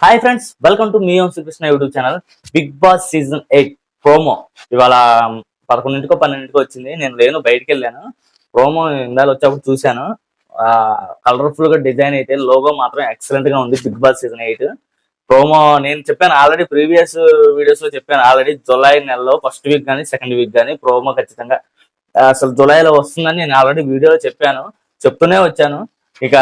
Hi friends, welcome to మీ own Srikrishna YouTube channel. Bigg Boss season 8 promo ఇవాళ 11కో 12కో వచ్చింది. నేను లేను, బయటికి వెళ్ళాను. ప్రోమో ఇందాక వచ్చేప్పుడు చూశాను. కలర్ఫుల్ గా డిజైన్ అయితే లోగో మాత్రం ఎక్సలెంట్ గా ఉంది. బిగ్ బాస్ సీజన్ 8 ప్రోమో నేను చెప్పాను ఆల్రెడీ, ప్రీవియస్ వీడియోస్ లో చెప్పాను ఆల్రెడీ. జూలై నెలలో ఫస్ట్ వీక్ కానీ సెకండ్ వీక్ కానీ ప్రోమో ఖచ్చితంగా అసలు జూలైలో వస్తుందని నేను ఆల్రెడీ వీడియోలో చెప్పాను, చెప్తూనే వచ్చాను. ఇక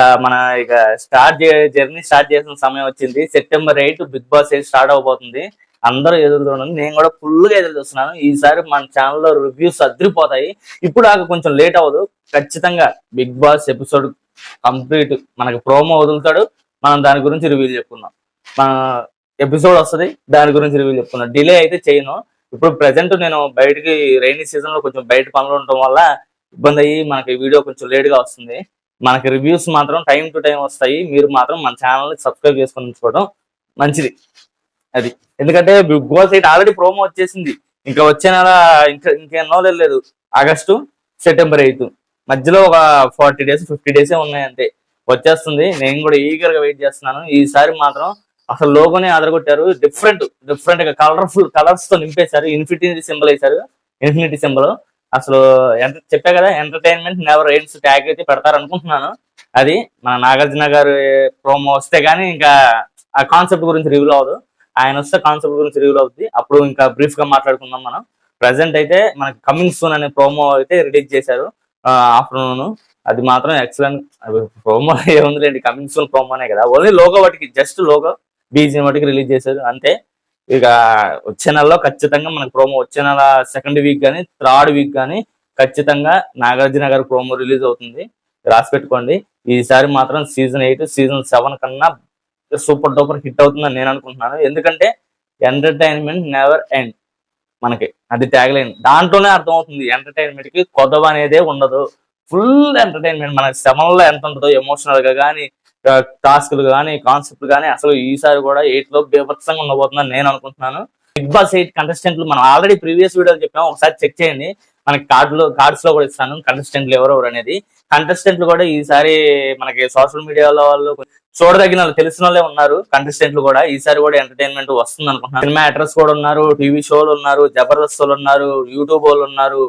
జర్నీ స్టార్ట్ చేసిన సమయం వచ్చింది. సెప్టెంబర్ 8 బిగ్ బాస్ 8 స్టార్ట్ అవబోతుంది. అందరూ ఎదురు చూడండి, నేను కూడా ఫుల్ గా ఎదురు చూస్తున్నాను. ఈసారి మన ఛానల్లో రివ్యూస్ అదిరిపోతాయి. ఇప్పుడు కొంచెం లేట్ అవ్వదు, ఖచ్చితంగా బిగ్ బాస్ ఎపిసోడ్ కంప్లీట్ మనకి ప్రోమో వదులుతాడు. మనం దాని గురించి రివ్యూ చెప్పుకుందాం. మన ఎపిసోడ్ వస్తుంది, దాని గురించి రివ్యూ చెప్పుకుందాం. డిలే అయితే చేయను. ఇప్పుడు ప్రెసెంట్ నేను బయటికి రైనీ సీజన్ లో కొంచెం బయట పనులు ఉండటం వల్ల ఇబ్బంది అయ్యి మనకి వీడియో కొంచెం లేట్ గా వస్తుంది. మనకి రివ్యూస్ మాత్రం టైం టు టైం వస్తాయి. మీరు మాత్రం మన ఛానల్ని సబ్స్క్రైబ్ చేసుకొని ఉంచుకోవడం మంచిది. అది ఎందుకంటే బిగ్ బాస్ 8 ఆల్రెడీ ప్రోమో వచ్చేసింది. ఇంకా వచ్చే నెల ఇంకెన్నో లేదు, ఆగస్టు సెప్టెంబర్ 8 మధ్యలో ఒక 40 days 50 days ఉన్నాయంటే వచ్చేస్తుంది. నేను కూడా ఈగర్ గా వెయిట్ చేస్తున్నాను. ఈసారి మాత్రం అసలు లోగోనే అదరగొట్టారు. డిఫరెంట్ గా కలర్ఫుల్ కలర్స్ తో నింపేశారు. ఇన్ఫినిటీ సింబల్ వేశారు, ఇన్ఫినిటీ సింబల్. అసలు చెప్పా కదా, ఎంటర్టైన్మెంట్ నెవర్ ఎండ్స్ ట్యాగ్ అయితే పెడతారు అనుకుంటున్నాను. అది మన నాగార్జున గారు ప్రోమో వస్తే గానీ ఇంకా ఆ కాన్సెప్ట్ గురించి రివ్యూ అవ్వదు. ఆయన వస్తే కాన్సెప్ట్ గురించి రివ్యూ అవుతుంది. అప్పుడు ఇంకా బ్రీఫ్ గా మాట్లాడుకుందాం మనం. ప్రెసెంట్ అయితే మనకి కమింగ్ సూన్ అనే ప్రోమో అయితే రిలీజ్ చేశారు ఆఫ్టర్నూన్. అది మాత్రం ఎక్సలెంట్. ప్రోమో ఏముందిలేండి, కమింగ్ సూన్ ప్రోమోనే కదా. ఓన్లీ లోగో వాటికి, జస్ట్ లోగో బీజిఎం వాటికి రిలీజ్ చేశారు అంతే. ఇక వచ్చే నెలలో ఖచ్చితంగా మనకు ప్రోమో, వచ్చే నెల సెకండ్ వీక్ కానీ థర్డ్ వీక్ కానీ ఖచ్చితంగా నాగార్జున గారి ప్రోమో రిలీజ్ అవుతుంది. రాసి పెట్టుకోండి. ఈసారి మాత్రం సీజన్ 8 సీజన్ 7 కన్నా సూపర్ డూపర్ హిట్ అవుతుందని నేను అనుకుంటున్నాను. ఎందుకంటే ఎంటర్టైన్మెంట్ నెవర్ ఎండ్, మనకి అది ట్యాగ్ లైన్. దాంట్లోనే అర్థమవుతుంది ఎంటర్టైన్మెంట్ కి కొదవ అనేదే ఉండదు. Full entertainment. మనకి 7లో ఎంత ఉంటుందో ఎమోషనల్ గా కానీ, టాస్క్లు కానీ, కాన్సెప్ట్లు కానీ, అసలు ఈసారి కూడా 8 లో బీభత్సంగా ఉండబోతుందని నేను అనుకుంటున్నాను. బిగ్ బాస్ 8 కంటెస్టెంట్లు మనం ఆల్రెడీ ప్రీవియస్ వీడియోలు చెప్పాము, ఒకసారి చెక్ చేయండి. మనకి కార్డ్స్ లో కూడా ఇస్తాను కంటెస్టెంట్లు ఎవరెవరు అనేది. కంటెస్టెంట్లు కూడా ఈసారి మనకి సోషల్ మీడియాలో వాళ్ళు చూడదగిన వాళ్ళు, తెలిసిన వాళ్ళే ఉన్నారు. కంటెస్టెంట్లు కూడా ఈసారి కూడా ఎంటర్టైన్మెంట్ వస్తుంది అనుకుంటున్నాను. సినిమా యాక్టర్స్ కూడా ఉన్నారు, టీవీ షోలు ఉన్నారు, జబర్దస్త్ వాళ్ళు ఉన్నారు, యూట్యూబ్ వాళ్ళు ఉన్నారు,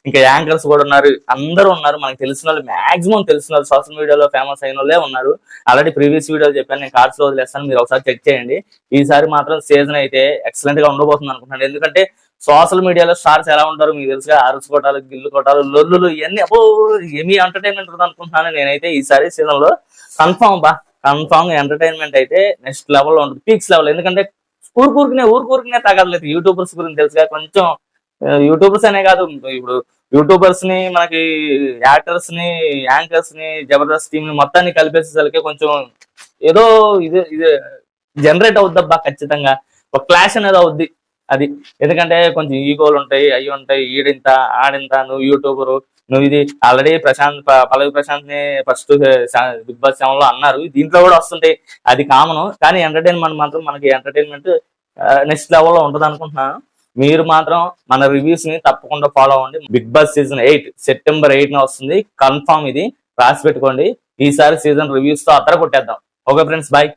ఇంకా యాంకర్స్ కూడా ఉన్నారు. అందరూ ఉన్నారు, మనకి తెలిసిన వాళ్ళు, మాక్సిమం తెలిసిన వాళ్ళు, సోషల్ మీడియాలో ఫేమస్ అయిన వాళ్ళే ఉన్నారు. ఆల్రెడీ ప్రీవియస్ వీడియోలు చెప్పాను, నేను కార్డ్స్ లో వదిలేస్తాను, మీరు ఒకసారి చెక్ చేయండి. ఈసారి మాత్రం సీజన్ అయితే ఎక్సలెంట్ గా ఉండబోతుంది అనుకుంటున్నాను. ఎందుకంటే సోషల్ మీడియాలో స్టార్స్ ఎలా ఉంటారు మీకు తెలుసుగా, ఆరుస్ కొట్టాలు, గిల్లు కొట్టాలు, లొల్లులు, ఇవన్నీ ఏమీ ఎంటర్టైన్మెంట్ ఉంటుంది అనుకుంటున్నాను నేనైతే. ఈసారి సీజన్ లో కన్ఫామ్ ఎంటర్టైన్మెంట్ అయితే నెక్స్ట్ లెవెల్ లో ఉంటుంది, పీక్స్ లెవెల్. ఎందుకంటే ఊరుకూరికనే తగ్గలేదు. యూట్యూబర్స్ గురించి తెలుసుగా, కొంచెం యూట్యూబర్స్ అనే కాదు, ఇప్పుడు యూట్యూబర్స్ ని, మనకి యాక్టర్స్ ని, యాంకర్స్ ని, జబర్దస్త్ టీమ్ ని మొత్తాన్ని కలిపేసేసరికి కొంచెం ఏదో ఇది జనరేట్ అవుద్దబ్బా. ఖచ్చితంగా ఒక క్లాష్ అనేది అవుద్ది అది. ఎందుకంటే కొంచెం ఈగోలు ఉంటాయి, అవి ఉంటాయి, ఈడింత ఆడింత, నువ్వు యూట్యూబరు, నువ్వు ఇది. ఆల్రెడీ పల్లవి ప్రశాంత్ ని ఫస్ట్ బిగ్ బాస్ 7 లో అన్నారు, దీంట్లో కూడా వస్తుంటాయి, అది కామన్. కానీ ఎంటర్టైన్మెంట్ మాత్రం మనకి ఎంటర్టైన్మెంట్ నెక్స్ట్ లెవెల్ లో ఉంటుంది అనుకుంటున్నాను. మీరు మాత్రం మన రివ్యూస్ ని తప్పకుండా ఫాలో అవ్వండి. బిగ్ బాస్ సీజన్ 8 సెప్టెంబర్ 8 వస్తుంది కన్ఫామ్. ఇది రాసి పెట్టుకోండి. ఈసారి సీజన్ రివ్యూస్ తో అద్దర కొట్టేద్దాం. Okay friends, bye.